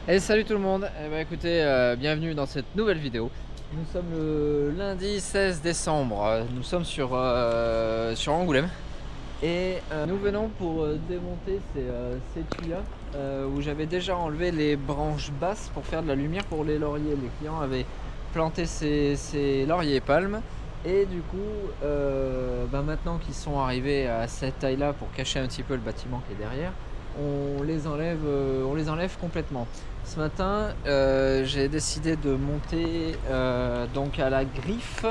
Et salut tout le monde, écoutez, bienvenue dans cette nouvelle vidéo. Nous sommes le lundi 16 décembre, nous sommes sur Angoulême. Et nous venons pour démonter ces tuyaux où j'avais déjà enlevé les branches basses pour faire de la lumière pour les lauriers. Les clients avaient planté ces lauriers palmes. Et du coup, maintenant qu'ils sont arrivés à cette taille là pour cacher un petit peu le bâtiment qui est derrière, on les enlève complètement. Ce matin, j'ai décidé de monter donc à la griffe.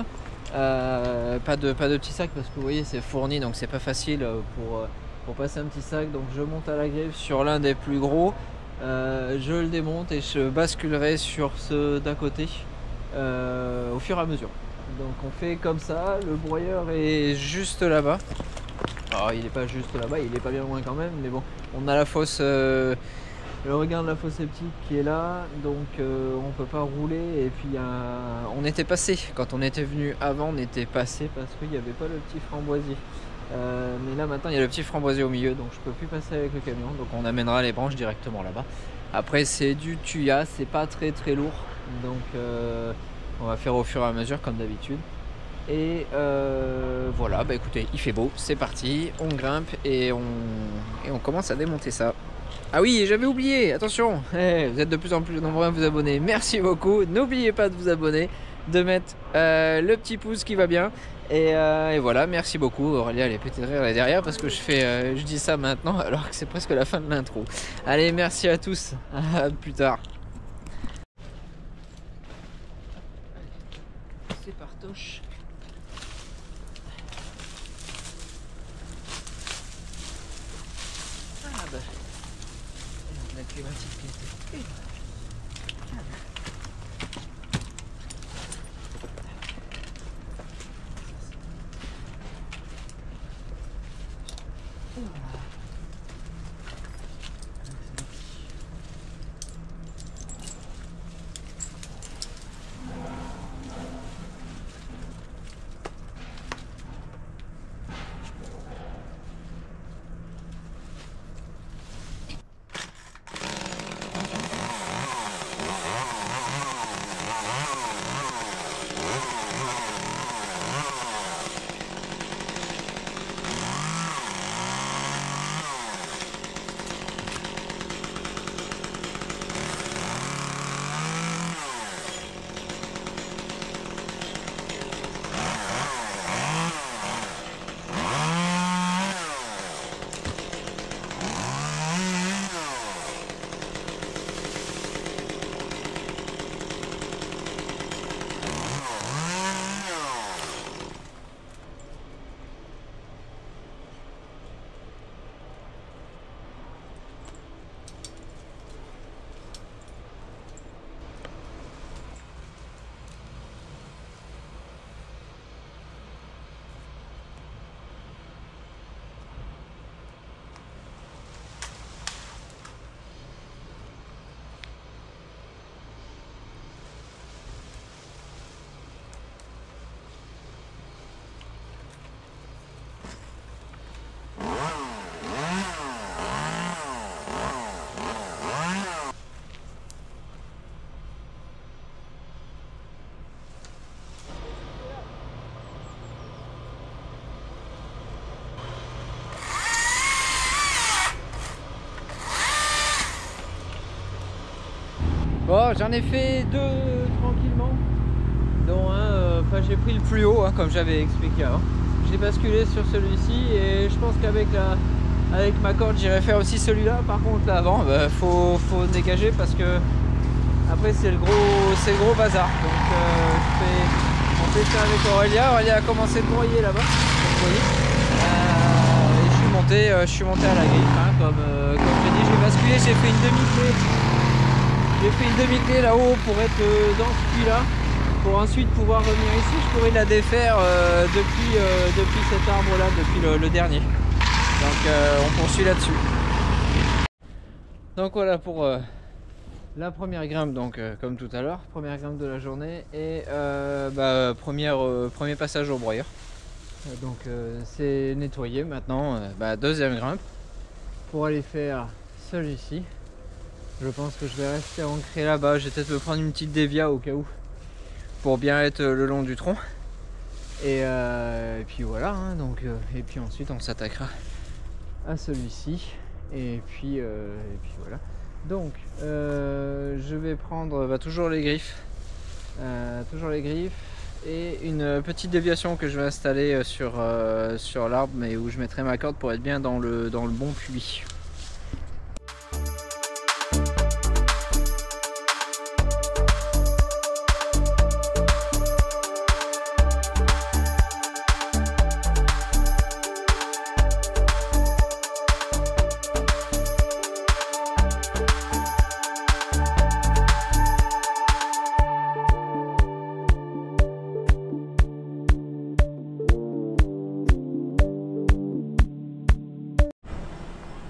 Pas de petit sac parce que vous voyez c'est fourni, donc c'est pas facile pour passer un petit sac. Donc je monte à la griffe sur l'un des plus gros, je le démonte et je basculerai sur ceux d'à côté au fur et à mesure. Donc on fait comme ça, le broyeur est juste là-bas. Alors il est pas juste là-bas, il est pas bien loin quand même, mais bon, on a la fosse, le regain de la fosse septique qui est là, donc on peut pas rouler. Et puis on était passé, quand on était venu avant, on était passé parce qu'il n'y avait pas le petit framboisier. Mais là maintenant il y a le petit framboisier au milieu, donc je peux plus passer avec le camion, donc on amènera les branches directement là-bas. Après c'est du tuya, c'est pas très lourd, donc on va faire au fur et à mesure comme d'habitude. Et voilà, écoutez, il fait beau, c'est parti, on grimpe et on commence à démonter ça. Ah oui, j'avais oublié, attention, vous êtes de plus en plus nombreux à vous abonner, merci beaucoup. N'oubliez pas de vous abonner, de mettre le petit pouce qui va bien. Et voilà, merci beaucoup. Aurélia, elle est pétée de rire là derrière parce que je dis ça maintenant alors que c'est presque la fin de l'intro. Allez, merci à tous, à plus tard. C'est partoche. La climatique qui était... Bon, j'en ai fait deux tranquillement, dont un, j'ai pris le plus haut, comme j'avais expliqué avant. J'ai basculé sur celui-ci et je pense qu'avec ma corde j'irai faire aussi celui-là. Par contre l'avant, faut dégager parce que après c'est le gros bazar. Donc on fait ça avec Aurélia. Aurélia a commencé de broyer là-bas, vous voyez. Et je suis monté à la griffe, comme j'ai dit, j'ai basculé, j'ai fait une demi-clé. J'ai fait une demi-clé là-haut pour être dans ce puits là, pour ensuite pouvoir revenir ici. Je pourrais la défaire depuis cet arbre là, depuis le dernier. Donc on poursuit là-dessus. Donc voilà pour la première grimpe, donc comme tout à l'heure, première grimpe de la journée et premier passage au broyeur. Donc c'est nettoyé maintenant. Deuxième grimpe pour aller faire celui-ci. Je pense que je vais rester ancré là-bas. Je vais peut-être me prendre une petite dévia au cas où, pour bien être le long du tronc. Et puis voilà, hein, donc, et puis ensuite on s'attaquera à celui-ci. Et puis voilà. Donc je vais prendre toujours les griffes. Et une petite déviation que je vais installer sur l'arbre, mais où je mettrai ma corde pour être bien dans le bon puits.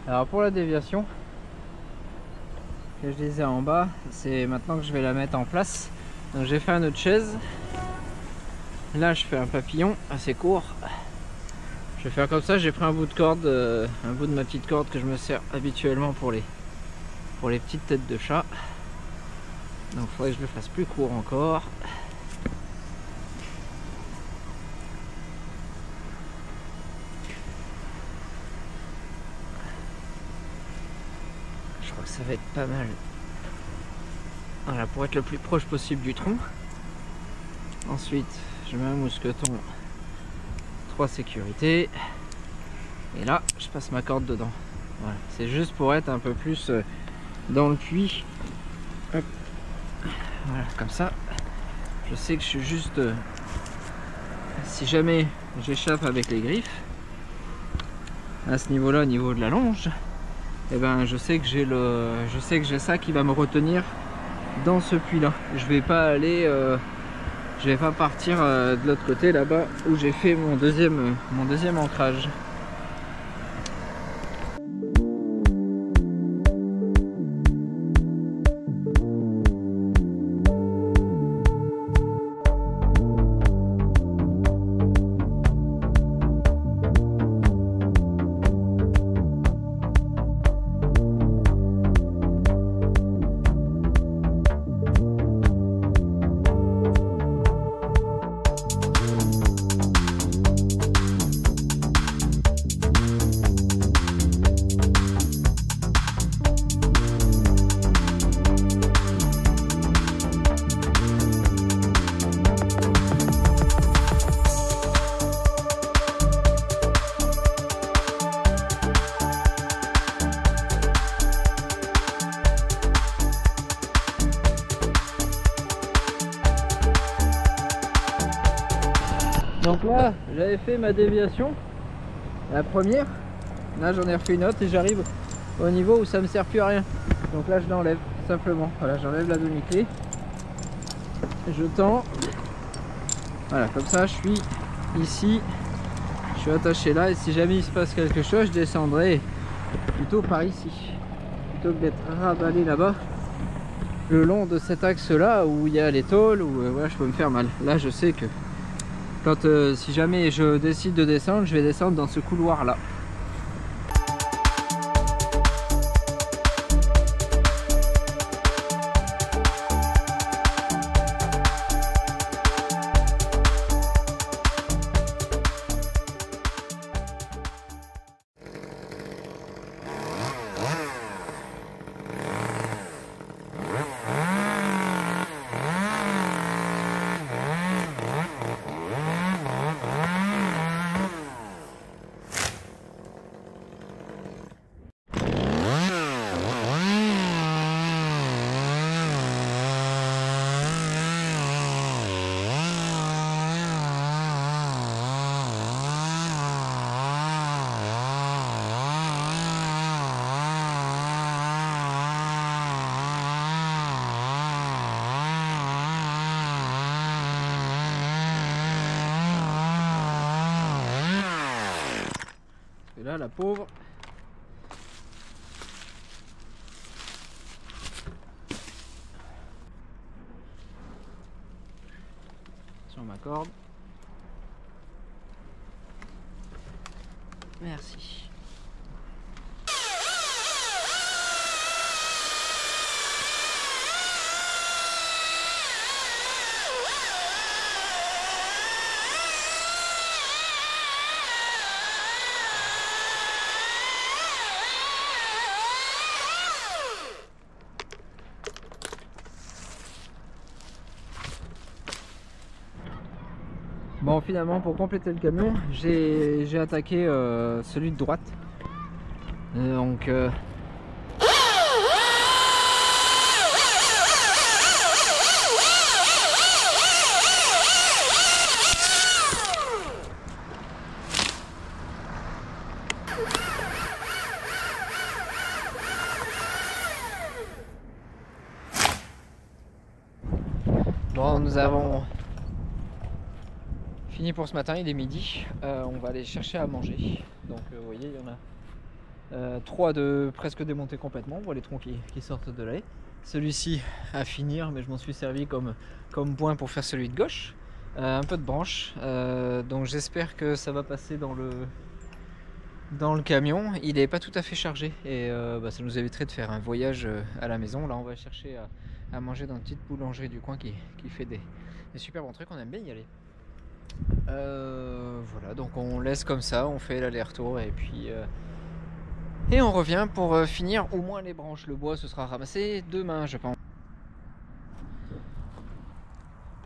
Alors pour la déviation que je disais en bas, c'est maintenant que je vais la mettre en place. Donc j'ai fait une autre chaise. Là je fais un papillon assez court. Je vais faire comme ça. J'ai pris un bout de corde, un bout de ma petite corde que je me sers habituellement pour les petites têtes de chat. Donc il faudrait que je le fasse plus court encore. Je crois que ça va être pas mal. Voilà, pour être le plus proche possible du tronc. Ensuite, je mets un mousqueton 3 sécurités. Et là, je passe ma corde dedans. Voilà, c'est juste pour être un peu plus dans le puits. Hop. Voilà, comme ça. Je sais que je suis juste... si jamais j'échappe avec les griffes, à ce niveau-là, au niveau de la longe, et ben je sais que j'ai ça qui va me retenir dans ce puits là. Je vais pas aller je vais pas partir de l'autre côté là-bas où j'ai fait mon deuxième ancrage. Donc là, j'avais fait ma déviation, la première. Là, j'en ai refait une autre et j'arrive au niveau où ça me sert plus à rien. Donc là, je l'enlève simplement. Voilà, j'enlève la demi-clé. Je tends. Voilà, comme ça, je suis ici. Je suis attaché là et si jamais il se passe quelque chose, je descendrai plutôt par ici. Plutôt que d'être rabalé là-bas, le long de cet axe-là où il y a les tôles, où voilà, je peux me faire mal. Là, je sais que quand si jamais je décide de descendre, je vais descendre dans ce couloir là. Là, la pauvre. Sur ma corde. Merci. Bon, finalement, pour compléter le camion, j'ai attaqué celui de droite. Donc bon, nous avons fini pour ce matin, il est midi. On va aller chercher à manger. Donc vous voyez, il y en a 3 de presque démontés complètement. On voit les troncs qui sortent de là. Celui-ci à finir, mais je m'en suis servi comme point pour faire celui de gauche. Un peu de branches. Donc j'espère que ça va passer dans le camion. Il n'est pas tout à fait chargé et ça nous éviterait de faire un voyage à la maison. Là on va chercher à manger dans une petite boulangerie du coin qui fait des super bons trucs. On aime bien y aller. Voilà, donc on laisse comme ça, on fait l'aller-retour et puis et on revient pour finir au moins les branches. Le bois ce sera ramassé demain je pense.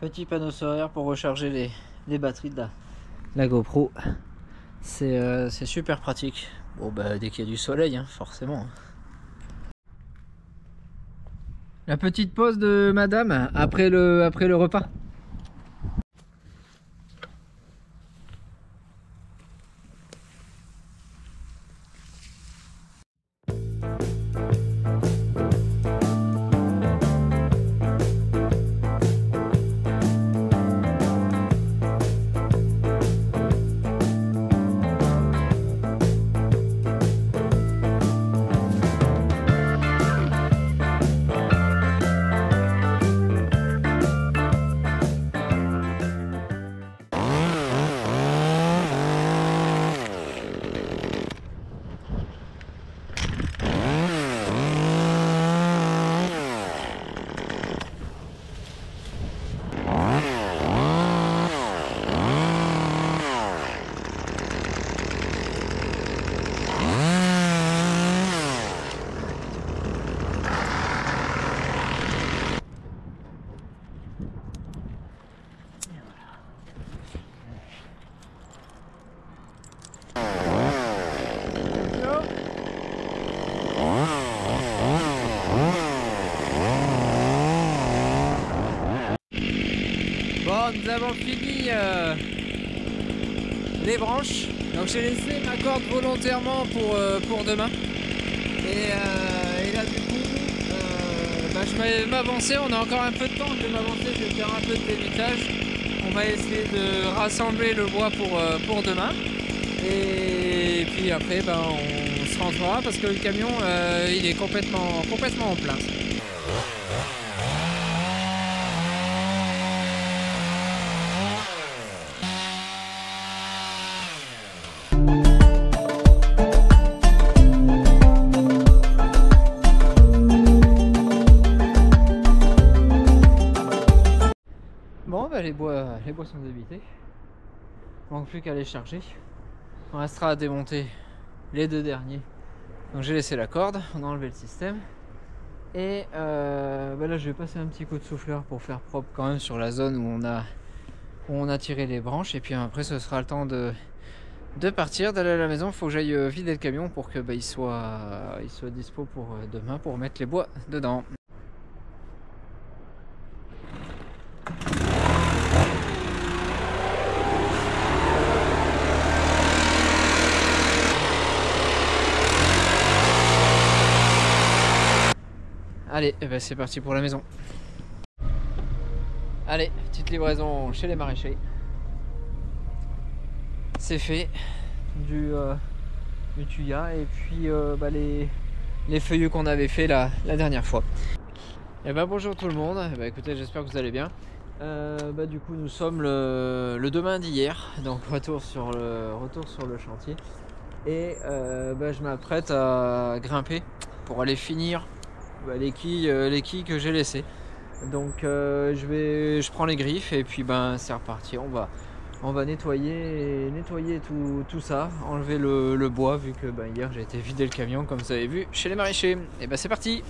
Petit panneau solaire pour recharger les batteries de la GoPro. C'est super pratique. Bon bah dès qu'il y a du soleil hein, forcément. La petite pause de madame après le repas. Bon, nous avons fini les branches. Donc j'ai laissé ma corde volontairement pour demain. Et là du coup, je vais m'avancer. On a encore un peu de temps. Je vais m'avancer. Je vais faire un peu de débitage. On va essayer de rassembler le bois pour demain. Et puis après, on se rentrera parce que le camion, il est complètement en plein. Bon, les bois sont débités. Il manque plus qu'à les charger. On restera à démonter les 2 derniers. Donc j'ai laissé la corde, on a enlevé le système. Et là je vais passer un petit coup de souffleur pour faire propre quand même sur la zone où on a tiré les branches. Et puis après ce sera le temps de partir, d'aller à la maison. Il faut que j'aille vider le camion pour que il soit dispo pour demain pour mettre les bois dedans. Allez, c'est parti pour la maison. Allez, petite livraison chez les maraîchers. C'est fait. Du tuya et puis les feuillus qu'on avait fait la dernière fois. Et bonjour tout le monde. Écoutez, j'espère que vous allez bien. Du coup, nous sommes le demain d'hier, donc retour sur le chantier. Et je m'apprête à grimper pour aller finir les quilles que j'ai laissées. Donc je prends les griffes et puis c'est reparti. On va nettoyer tout ça, enlever le bois vu que hier j'ai été vider le camion comme vous avez vu chez les maraîchers. Et c'est parti.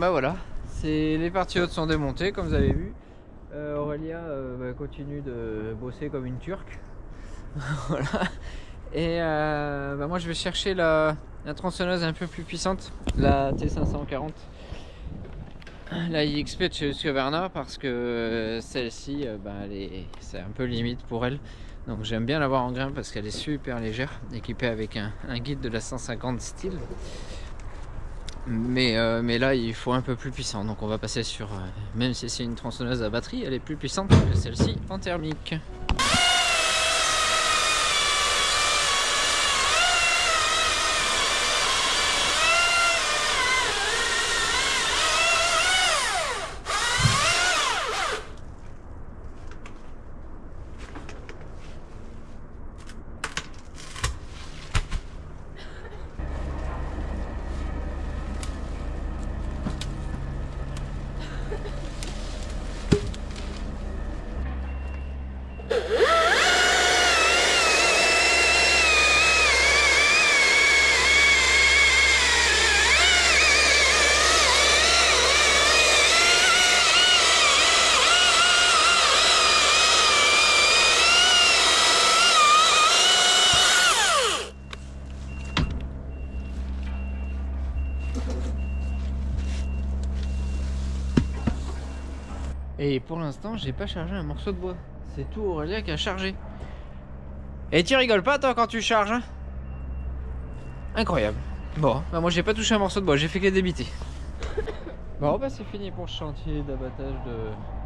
bah voilà, les parties hautes sont démontées comme vous avez vu. Aurélia continue de bosser comme une turque. Voilà. Et bah moi je vais chercher la tronçonneuse un peu plus puissante, la T540, la IXP de chez Husqvarna, parce que celle-ci c'est un peu limite pour elle. Donc j'aime bien l'avoir en grain parce qu'elle est super légère, équipée avec un guide de la 150 style. Mais là il faut un peu plus puissant, donc on va passer sur, même si c'est une tronçonneuse à batterie, elle est plus puissante que celle-ci en thermique. Et pour l'instant, j'ai pas chargé un morceau de bois. C'est tout Aurélia qui a chargé. Et tu rigoles pas toi quand tu charges, hein? Incroyable. Bon, bah moi j'ai pas touché un morceau de bois, j'ai fait que débiter. Bon bah c'est fini pour ce chantier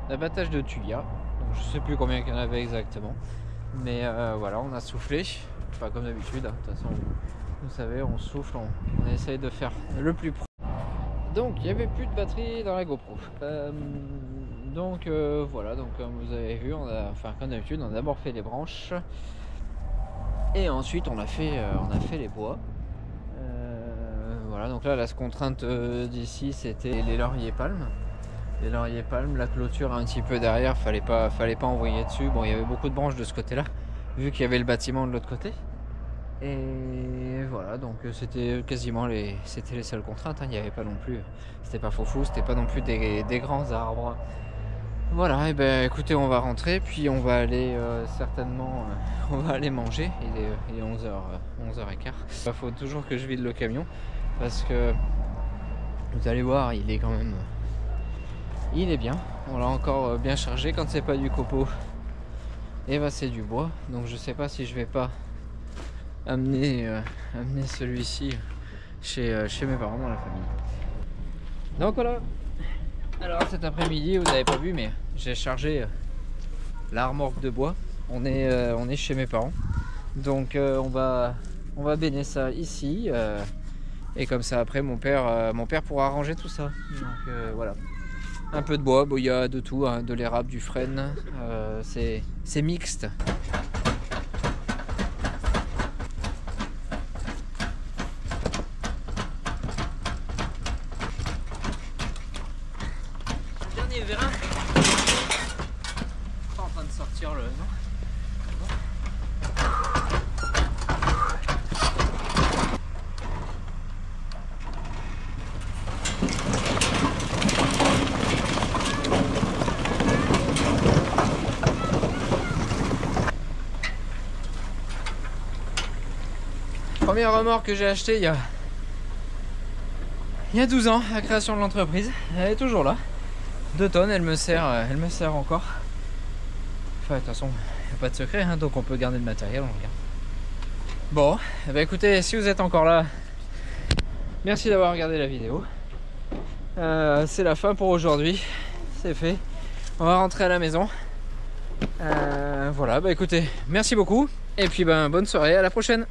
d'abattage de tuya. Donc, je sais plus combien il y en avait exactement. Mais voilà, on a soufflé. Enfin comme d'habitude, hein. De toute façon vous savez, on souffle, on essaye de faire le plus propre. Donc il n'y avait plus de batterie dans la GoPro. Donc voilà, donc comme vous avez vu, comme d'habitude, on a d'abord fait les branches et ensuite on a fait les bois. Voilà, donc là la contrainte d'ici c'était les lauriers palmes. Les lauriers palmes, la clôture un petit peu derrière, fallait pas envoyer dessus. Bon, il y avait beaucoup de branches de ce côté-là, vu qu'il y avait le bâtiment de l'autre côté. Et voilà, donc c'était quasiment les seules contraintes, hein. Il n'y avait pas non plus, c'était pas fou, c'était pas non plus des grands arbres. Voilà, et ben écoutez, on va rentrer, puis on va aller certainement on va aller manger. Il est 11h15. Il faut toujours que je vide le camion parce que vous allez voir, il est quand même, il est bien. On l'a encore bien chargé. Quand c'est pas du copeau, et ben c'est du bois. Donc je sais pas si je vais pas amener celui-ci chez mes parents dans la famille. Donc voilà. Alors cet après-midi, vous n'avez pas vu, mais j'ai chargé la remorque de bois. On est chez mes parents, donc on va bénir ça ici, et comme ça après mon père pourra ranger tout ça. Donc voilà, un peu de bois, bon, il y a de tout, hein, de l'érable, du frêne, c'est mixte. Vérin, pas en train de sortir le non. Première remorque que j'ai achetée il y a 12 ans, la création de l'entreprise, elle est toujours là. 2 tonnes, elle me sert encore. Enfin, de toute façon, il n'y a pas de secret, hein, donc on peut garder le matériel, on le garde. Bon, eh ben écoutez, si vous êtes encore là, merci d'avoir regardé la vidéo. C'est la fin pour aujourd'hui, c'est fait. On va rentrer à la maison. Voilà, bah écoutez, merci beaucoup. Et puis bonne soirée, à la prochaine.